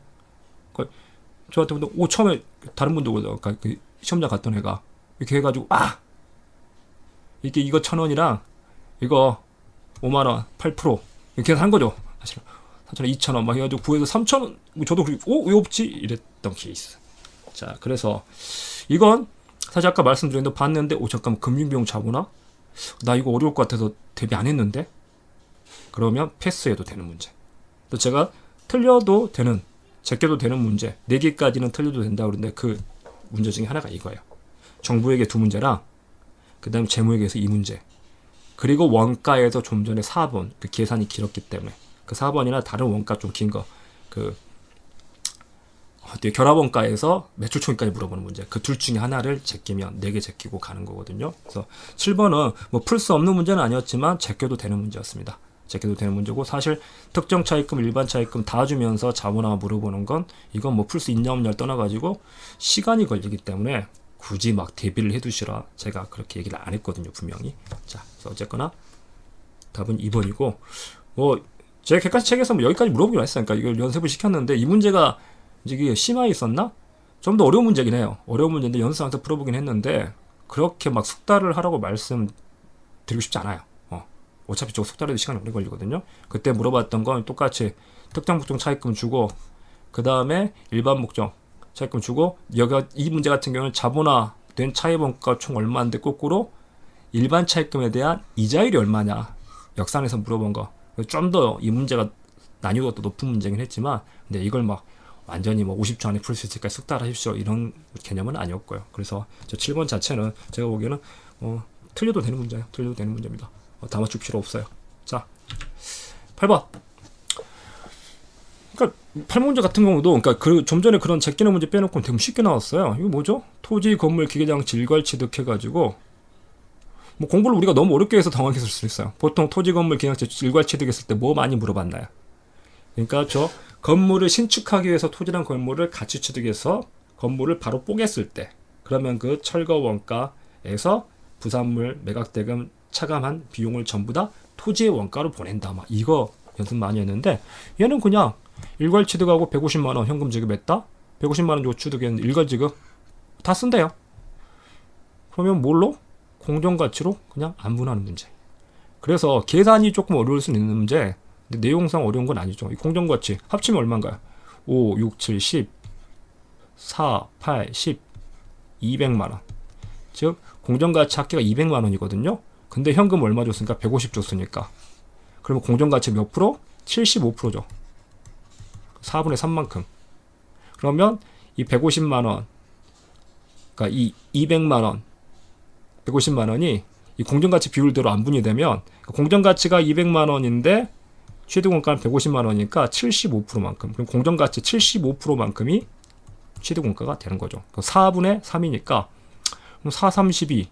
저한테 처음에 다른 분도 그러니까 그 시험장 갔던 애가 이렇게 해가지고 이거 1,000원이랑 이거 5만 원 8% 이렇게 한 거죠. 사실은 2,000원 막 해가지고 구해서 3,000원, 저도 왜 없지 이랬던 케이스. 자, 그래서 이건 사실 아까 말씀드렸는데 봤는데 잠깐만, 금융비용 자본화? 나 이거 어려울 것 같아서 대비 안 했는데? 그러면 패스해도 되는 문제. 또 제가 틀려도 되는, 제껴도 되는 문제 4개까지는 틀려도 된다고 그러는데, 그 문제 중에 하나가 이거예요. 정부에게 2문제랑 그 다음에 재무에게서 2문제, 그리고 원가에서 좀 전에 4번 그 계산이 길었기 때문에 그 4번이나 다른 원가 좀 긴 거, 그 결합원가에서 매출 총액까지 물어보는 문제, 그 둘 중에 하나를 제끼면 4개 제끼고 가는 거거든요. 그래서 7번은 뭐 풀 수 없는 문제는 아니었지만 제껴도 되는 문제였습니다. 제껴도 되는 문제고, 사실 특정 차입금, 일반 차입금 다 주면서 자본화 물어보는 건 이건 뭐 풀 수 있냐 없냐를 떠나가지고 시간이 걸리기 때문에 굳이 막 대비를 해두시라 제가 그렇게 얘기를 안 했거든요, 분명히. 자, 그래서 어쨌거나 답은 2번이고, 뭐 제가 객관식 책에서 뭐 여기까지 물어보기로 했어요. 그러니까 이걸 연습을 시켰는데 이 문제가 이게 심화에 있었나? 좀 더 어려운 문제긴 해요. 어려운 문제인데 연습상에서 풀어보긴 했는데 그렇게 막 숙달을 하라고 말씀드리고 싶지 않아요. 어차피 저거 숙달해도 시간이 오래 걸리거든요. 그때 물어봤던 건 똑같이 특정 목적 차입금 주고, 그 다음에 일반 목적 차입금 주고, 여기가 이 문제 같은 경우는 자본화된 차입원가 총 얼마인데 거꾸로 일반 차입금에 대한 이자율이 얼마냐, 역산해서 물어본 거. 좀 더 이 문제가 난이도가 더 높은 문제긴 했지만, 근데 이걸 막 완전히 뭐 50초 안에 풀 수 있을까 숙달하십시오 이런 개념은 아니었고요. 그래서 저 7번 자체는 제가 보기에는 틀려도 되는 문제예요. 틀려도 되는 문제입니다. 다 맞출 필요 없어요. 자, 8번. 그러니까 8문제 같은 경우도, 그러니까 좀 전에 그런 제끼는 문제 빼놓고 되게 쉽게 나왔어요. 이거 뭐죠? 토지, 건물, 기계장치 일괄 취득해가지고, 뭐 공부를 우리가 너무 어렵게 해서 당황했을 수 있어요. 보통 토지, 건물, 기계장치 일괄 취득했을 때 뭐 많이 물어봤나요? 그러니까 저 건물을 신축하기 위해서 토지랑 건물을 같이 취득해서 건물을 바로 뽀겠을 때, 그러면 그 철거 원가에서 부산물, 매각대금, 차감한 비용을 전부 다 토지의 원가로 보낸다. 막 이거 연습 많이 했는데, 얘는 그냥 일괄 취득하고 150만 원 현금 지급했다. 150만 원 주고 취득했는데 일괄 지급 다 쓴대요. 그러면 뭘로? 공정가치로 그냥 안분하는 문제. 그래서 계산이 조금 어려울 수는 있는 문제, 근데 내용상 어려운 건 아니죠. 이 공정가치 합치면 얼마인가요? 5, 6, 7, 10, 4, 8, 10, 200만 원. 즉 공정가치 합계가 200만 원이거든요. 근데 현금 얼마 줬으니까 150 줬으니까. 그러면 공정가치 몇 프로? 75%죠. 4분의 3만큼. 그러면 이 150만원, 그러니까 이 200만원, 150만원이 이 공정가치 비율대로 안분이 되면 공정가치가 200만원인데 취득원가는 150만원이니까 75%만큼, 그럼 공정가치 75%만큼이 취득원가가 되는 거죠. 4분의 3이니까 432,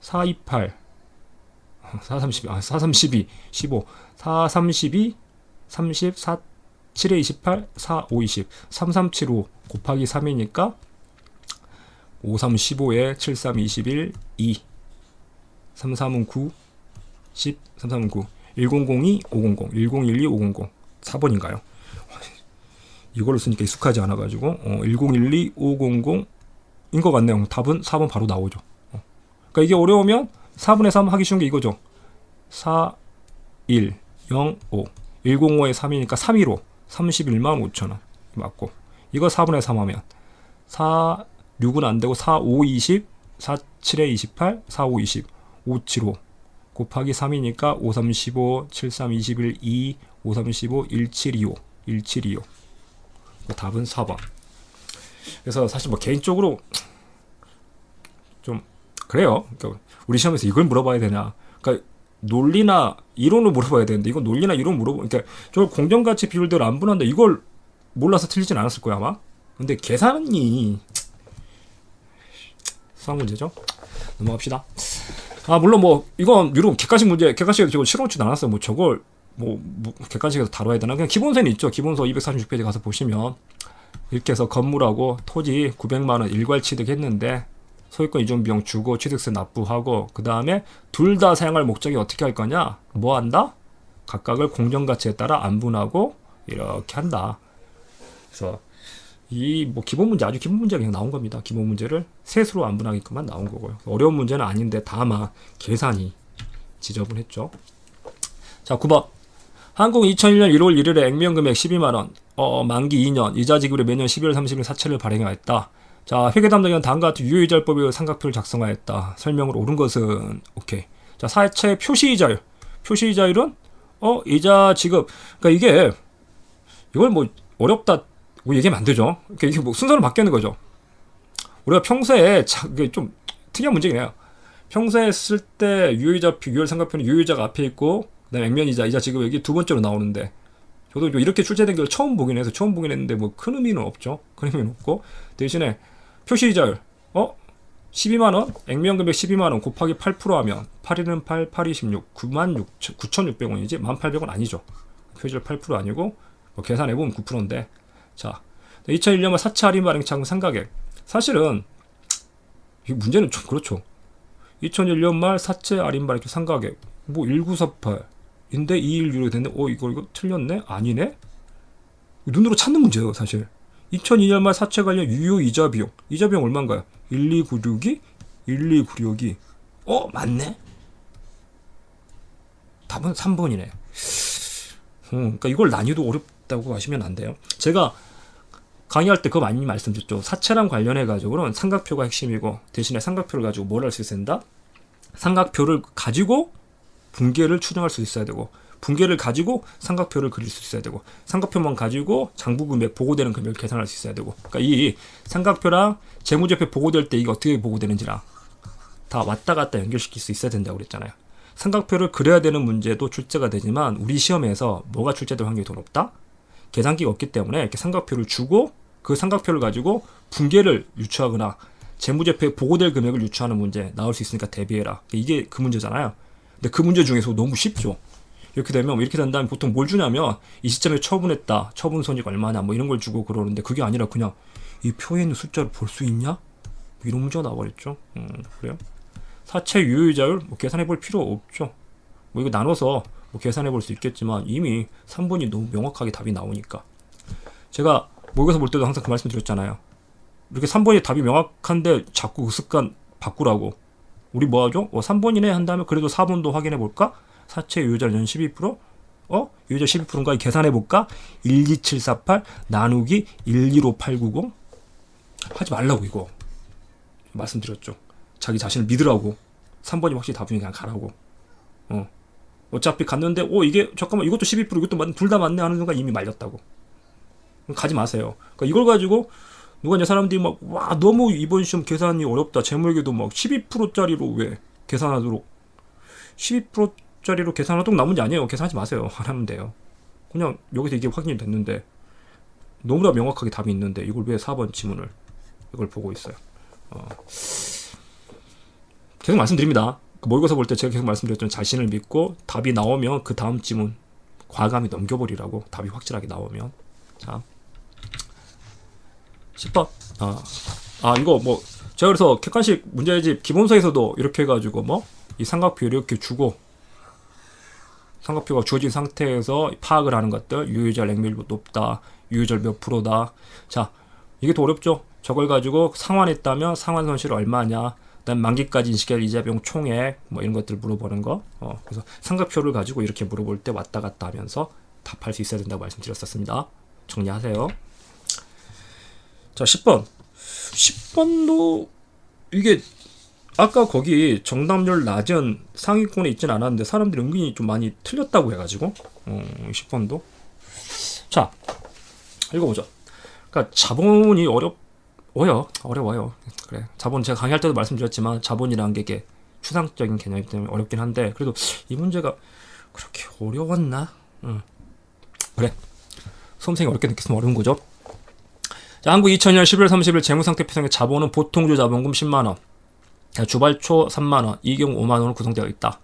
428, 432, 15, 432, 30, 4, 7에 28, 4, 5, 20, 3375 곱하기 3이니까 53, 15에 73, 21, 2, 33은 9, 10, 33은 9, 1002, 500, 1012, 500, 4번인가요? 이걸로 쓰니까 익숙하지 않아가지고 1012, 500인 것 같네요. 답은 4번 바로 나오죠. 그러니까 이게 어려우면 4분의 3 하기 쉬운 게 이거죠. 4, 1, 0, 5, 105에 3이니까 315, 31만 5천원 맞고, 이거 4분의 3 하면 4, 6은 안되고 4, 5, 20, 4, 7에 28, 4, 5, 20, 5, 7, 5 곱하기 3이니까 5, 3, 15, 7, 3, 21, 2, 5, 3, 15, 1, 7, 25, 1, 7, 25. 답은 4번. 그래서 사실 뭐 개인적으로 좀 그래요. 그러니까 우리 시험에서 이걸 물어봐야 되냐, 그러니까 논리나 이론을 물어봐야 되는데 이건 논리나 이론 물어보, 그러니까 저 공정가치 비율대로 안 분한다, 이걸 몰라서 틀리진 않았을 거야 아마. 근데 계산이 수학 문제죠. 넘어갑시다. 물론 뭐 이건 유로 객관식 문제, 객관식에서 저걸 실어놓지도 않았어요. 뭐 저걸 뭐 객관식에서 다뤄야 되나? 그냥 기본서는 있죠. 기본서 236페이지 가서 보시면 이렇게 해서 건물하고 토지 900만원 일괄 취득했는데 소유권 이전 비용 주고 취득세 납부하고, 그 다음에 둘 다 사용할 목적이 어떻게 할 거냐? 뭐 한다? 각각을 공정가치에 따라 안분하고 이렇게 한다. 그래서 이 뭐 기본 문제, 아주 기본 문제가 그냥 나온 겁니다. 기본 문제를 셋으로 안분하게끔만 나온 거고요. 어려운 문제는 아닌데 다만 계산이 지저분했죠. 자, 9번. 한국 2001년 1월 1일에 액면금액 12만원, 만기 2년, 이자 지급으로 매년 12월 30일 사채를 발행하였다. 자, 회계담당자는 다음과 같은 유효이자율법의 삼각표를 작성하였다. 설명으로 옳은 것은 오케이. 자, 사채 표시이자율. 표시이자율은 이자 지급. 그러니까 이걸 뭐 어렵다 뭐 얘기하면 안 되죠. 그러니까 이게 뭐 순서를 바뀌는 거죠. 우리가 평소에 이게 좀 특이한 문제긴 해요. 평소에 쓸 때 유효이자 삼각표는 유효이자가 앞에 있고 그다음에 액면이자, 이자 지급액이 두 번째로 나오는데, 저도 이렇게 출제된 걸 처음 보긴 했는데 뭐 큰 의미는 없죠. 큰 의미는 없고, 대신에 표시이자율 12만원, 액면금액 12만원 곱하기 8% 하면 8일은 8, 8이 16, 9,600원이지 18,000원 아니죠. 표시율 8% 아니고 뭐 계산해보면 9%인데, 자, 2001년말 사채 할인 발행 창구 상가액. 사실은 이 문제는 좀 그렇죠. 2001년 말 사채 할인 발행 상가액 뭐 1948인데 21유로 됐네. 이거 틀렸네? 아니네? 눈으로 찾는 문제예요 사실. 2002년 말 사채 관련 유효 이자 비용. 이자 비용 얼마인가요? 1296이? 1296이. 맞네? 답은 3번이네. 그러니까 이걸 난이도 어렵다고 하시면 안 돼요. 제가 강의할 때 그거 많이 말씀드렸죠. 사채랑 관련해가지고는 삼각표가 핵심이고, 대신에 삼각표를 가지고 뭘 할 수 있어야 된다? 삼각표를 가지고 분계를 추정할 수 있어야 되고, 분계를 가지고 삼각표를 그릴 수 있어야 되고, 삼각표만 가지고 장부금액 보고되는 금액을 계산할 수 있어야 되고, 그러니까 이 삼각표랑 재무제표 보고될 때 이게 어떻게 보고되는지랑 다 왔다 갔다 연결시킬 수 있어야 된다고 그랬잖아요. 삼각표를 그려야 되는 문제도 출제가 되지만 우리 시험에서 뭐가 출제될 확률이 더 높다? 계산기가 없기 때문에 이렇게 삼각표를 주고 그 삼각표를 가지고 분계를 유추하거나 재무제표에 보고될 금액을 유추하는 문제 나올 수 있으니까 대비해라. 이게 그 문제잖아요. 근데 그 문제 중에서 너무 쉽죠. 이렇게 되면 이렇게 된다면 보통 뭘 주냐면 이 시점에 처분했다, 처분 손익 얼마냐 뭐 이런 걸 주고 그러는데, 그게 아니라 그냥 이 표에 있는 숫자를 볼 수 있냐? 뭐 이런 문제가 나와버렸죠. 그래요? 사채 유효이자율 뭐 계산해 볼 필요 없죠. 뭐 이거 나눠서 뭐 계산해 볼 수 있겠지만 이미 3번이 너무 명확하게 답이 나오니까. 제가 모의고사 볼 때도 항상 그 말씀 드렸잖아요. 이렇게 3번이 답이 명확한데 자꾸 그 습관 바꾸라고. 우리 뭐 하죠? 3번이네 한다면 그래도 4번도 확인해 볼까? 사채 유효자율 연 12%? 유효자 12%인가 계산해 볼까? 12748 나누기 115890? 하지 말라고 이거. 말씀드렸죠. 자기 자신을 믿으라고. 3번이 확실히 답이니 그냥 가라고. 어차피 갔는데 이게 잠깐만 이것도 12% 이것도 맞네, 둘 다 맞네 하는 순간 이미 말렸다고. 가지 마세요. 그러니까 이걸 가지고 누가 이제 사람들이 막 와 너무 이번 시험 계산이 어렵다. 재물계도 막 12%짜리로 왜 계산하도록 12%짜리로 계산하도록 나온 문제 아니에요. 계산하지 마세요. 안 하면 돼요. 그냥 여기서 이게 확인이 됐는데 너무나 명확하게 답이 있는데 이걸 왜 4번 지문을 이걸 보고 있어요. 계속 말씀드립니다. 모의고사 볼 때 제가 계속 말씀드렸던 자신을 믿고 답이 나오면 그 다음 지문 과감히 넘겨버리라고. 답이 확실하게 나오면. 자 10번 이거 뭐 제가 그래서 객관식 문제집 기본서에서도 이렇게 해가지고 뭐 이 삼각표 이렇게 주고 삼각표가 주어진 상태에서 파악을 하는 것들, 유효절 액면율 높다, 유효절 몇 프로다. 자 이게 더 어렵죠. 저걸 가지고 상환했다면 상환 손실 얼마냐, 그다음 만기까지 인식할 이자 비용 총액 뭐 이런 것들 물어보는 거. 그래서 삼각표를 가지고 이렇게 물어볼 때 왔다 갔다 하면서 답할 수 있어야 된다고 말씀드렸었습니다. 정리하세요. 자 10번도 이게 아까 거기 정답률 낮은 상위권에 있진 않았는데 사람들이 은근히 좀 많이 틀렸다고 해가지고 10번도 자 읽어보죠. 그러니까 자본이 어려워요. 그래, 자본 제가 강의할 때도 말씀드렸지만 자본이라는 게 이게 추상적인 개념이기 때문에 어렵긴 한데 그래도 이 문제가 그렇게 어려웠나? 그래, 수험생이 어렵게 느꼈으면 어려운 거죠. 자, 한국 2000년 11월 30일 재무상태 표상의 자본은 보통주 자본금 10만원, 주발초 3만원, 이경 5만원으로 구성되어 있다.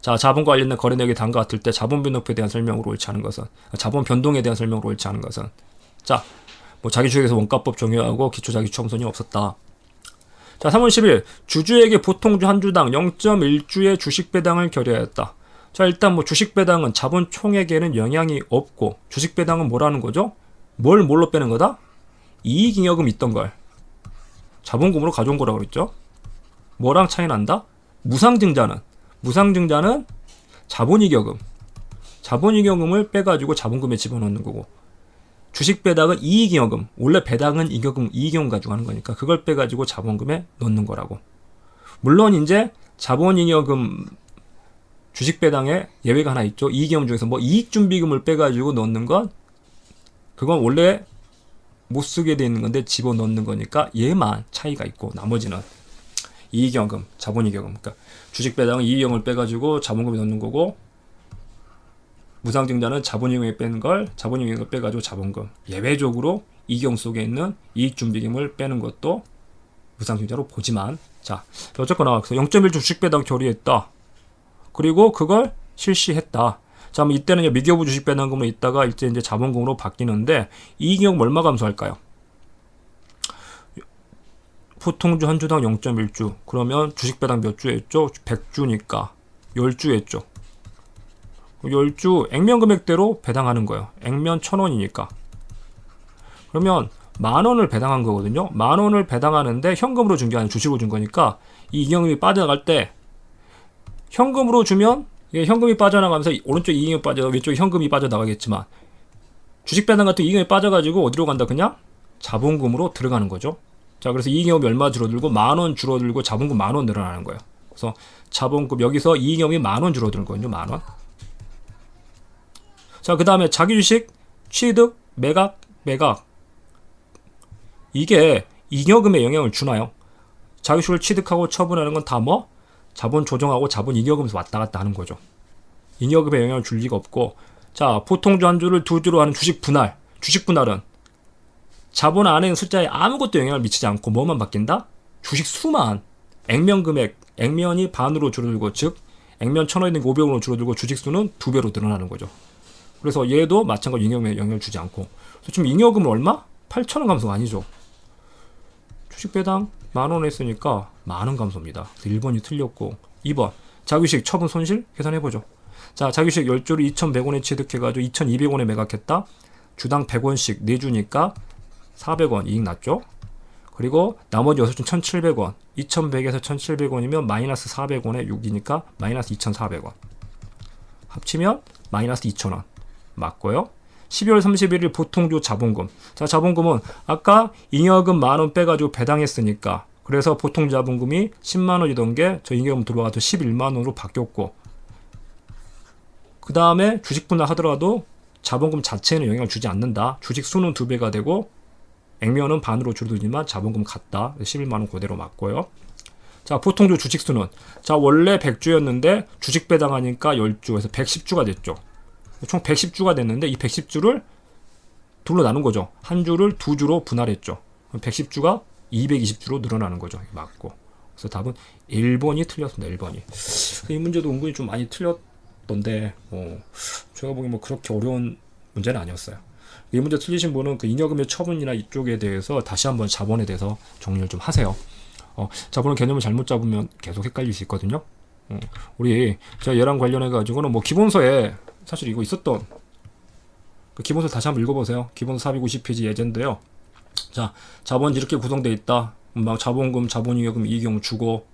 자, 자본과 관련된 거래 내역이 다음과 같을 때 자본 변동표에 대한 설명으로 옳지 않은 것은, 자본 변동에 대한 설명으로 옳지 않은 것은, 자, 뭐 자기주식에서 원가법 적용하고 기초자기추첨손이 없었다. 자, 3월 10일 주주에게 보통주 한 주당 0.1주의 주식 배당을 결의하였다. 자, 일단 뭐 주식 배당은 자본 총액에는 영향이 없고, 주식 배당은 뭐라는 거죠? 뭘로 빼는 거다? 이익잉여금 있던 걸 자본금으로 가져온 거라고 그랬죠. 뭐랑 차이 난다? 무상증자는 자본잉여금을 빼가지고 자본금에 집어넣는 거고, 주식 배당은 이익잉여금, 원래 배당은 이익잉여금 가지고 하는 거니까 그걸 빼가지고 자본금에 넣는 거라고. 물론 이제 자본잉여금 주식 배당에 예외가 하나 있죠. 이익잉여금 중에서 뭐 이익준비금을 빼가지고 넣는 건 그건 원래 못 쓰게 돼 있는 건데 집어넣는 거니까 얘만 차이가 있고 나머지는 이익잉여금, 자본잉여금. 그러니까 주식 배당은 이익잉여금을 빼가지고 자본금에 넣는 거고, 무상증자는 자본잉여금에 빼는 걸 자본잉여금을 빼가지고 자본금. 예외적으로 이익잉여금 속에 있는 이익준비금을 빼는 것도 무상증자로 보지만, 자 어쨌거나 0.1주 주식 배당 결의했다. 그리고 그걸 실시했다. 자, 그럼 이때는 미기여부 주식 배당금으로 있다가 이제 자본금으로 바뀌는데 이익잉여금 얼마 감소할까요? 보통주 한 주당 0.1주. 그러면 주식 배당 몇 주 했죠? 100주니까 10주 했죠. 10주 액면 금액대로 배당하는 거예요. 액면 1,000원이니까. 그러면 10,000원을 배당한 거거든요. 10,000원을 배당하는데 현금으로 준 게 아니라 주식으로 준 거니까 이 이익잉여금이 빠져나갈 때 현금으로 주면 이게 현금이 빠져나가면서 오른쪽 이익잉여금이 빠져 왼쪽 현금이 빠져나가겠지만, 주식 배당 같은 이익잉여금이 빠져가지고 어디로 간다? 그냥 자본금으로 들어가는 거죠. 자, 그래서 이익잉여금이 얼마 줄어들고 10,000원 줄어들고 자본금 10,000원 늘어나는 거예요. 그래서 자본금 여기서 이익잉여금이 10,000원 줄어드는 거거든요. 10,000원. 자, 그 다음에 자기주식 취득 매각 이게 잉여금에 영향을 주나요? 자기주식을 취득하고 처분하는 건 다 뭐? 자본 조정하고 자본 잉여금에서 왔다 갔다 하는 거죠. 잉여금에 영향을 줄 리가 없고, 자, 보통주 한 주를 두 주로 하는 주식 분할은 자본 안에 있는 숫자에 아무것도 영향을 미치지 않고 뭐만 바뀐다? 주식 수만, 액면 금액, 액면이 반으로 줄어들고, 즉 액면 1,000원이 500원으로 줄어들고 주식 수는 2배로 늘어나는 거죠. 그래서 얘도 마찬가지로 잉여금에 영향을 주지 않고, 지금 잉여금은 얼마? 8,000원 감소가 아니죠. 주식 배당 10,000원 했으니까 10,000원 감소입니다. 1번이 틀렸고, 2번 자기주식 처분 손실 계산해보죠. 자, 자기주식 10주를 2,100원에 취득해가지고 2,200원에 매각했다. 주당 100원씩 내주니까 400원 이익 났죠. 그리고 나머지 6주 1,700원, 2,100에서 1,700원이면 마이너스 400원에 6이니까 마이너스 2,400원. 합치면 마이너스 2,000원. 맞고요. 12월 31일 보통주 자본금. 자, 자본금은 아까 잉여금 10,000원 빼가지고 배당했으니까, 그래서 보통 자본금이 100,000원이던 게 저 잉여금 들어와서 110,000,000원으로 바뀌었고, 그 다음에 주식 분할 하더라도 자본금 자체에는 영향을 주지 않는다. 주식 수는 2배가 되고 액면은 반으로 줄어들지만 자본금 같다. 11만원 그대로 맞고요. 자, 보통주 주식 수는 자 원래 100주였는데 주식 배당하니까 10주에서 110주가 됐죠. 총 110주가 됐는데 이 110주를 둘로 나눈 거죠. 한 주를 2주로 분할했죠. 110주가 220주로 늘어나는 거죠. 맞고. 그래서 답은 1번이 틀렸습니다. 1번이. 이 문제도 은근히 좀 많이 틀렸던데 제가 보기엔 뭐 그렇게 어려운 문제는 아니었어요. 이 문제 틀리신 분은 그 잉여금의 처분이나 이쪽에 대해서 다시 한번 자본에 대해서 정리를 좀 하세요. 자본의 개념을 잘못 잡으면 계속 헷갈릴 수 있거든요. 우리 제가 얘랑 관련해 가지고는 뭐 기본서에 사실 이거 있었던 그 기본서 다시 한번 읽어보세요. 기본서 450페이지 예제인데요. 자, 자본이 이렇게 구성되어 있다. 막 자본금, 자본잉여금, 이익용 주고.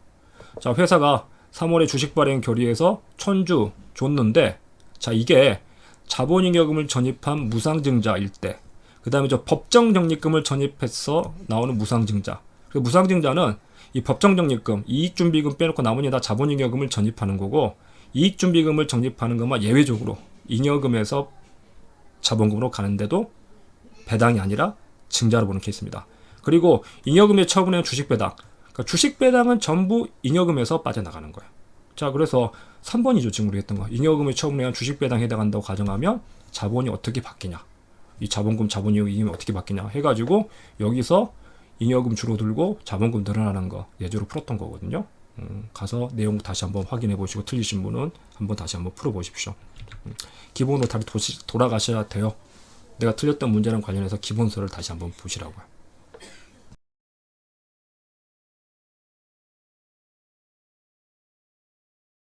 자, 회사가 3월에 주식 발행 결의해서 1000주 줬는데, 자, 이게 자본잉여금을 전입한 무상증자일 때, 그 다음에 저 법정적립금을 전입해서 나오는 무상증자. 그 무상증자는 이 법정적립금, 이익준비금 빼놓고 나머지 다 자본잉여금을 전입하는 거고, 이익준비금을 적립하는 것만 예외적으로 잉여금에서 자본금으로 가는데도 배당이 아니라 증자로 보는 케이스입니다. 그리고 잉여금의 처분에는 주식배당. 그러니까 주식배당은 전부 잉여금에서 빠져나가는 거예요. 자, 그래서 3번이죠. 지금 우리가 했던 거. 잉여금의 처분에 의한 주식배당에 해당한다고 가정하면 자본이 어떻게 바뀌냐. 이 자본금, 자본이익이 어떻게 바뀌냐 해가지고 여기서 잉여금 줄어들고 자본금 늘어나는 거 예제로 풀었던 거거든요. 가서 내용 다시 한번 확인해 보시고 틀리신 분은 한번 다시 한번 풀어 보십시오. 기본으로 다시 돌아가셔야 돼요. 내가 틀렸던 문제랑 관련해서 기본서를 다시 한번 보시라고요.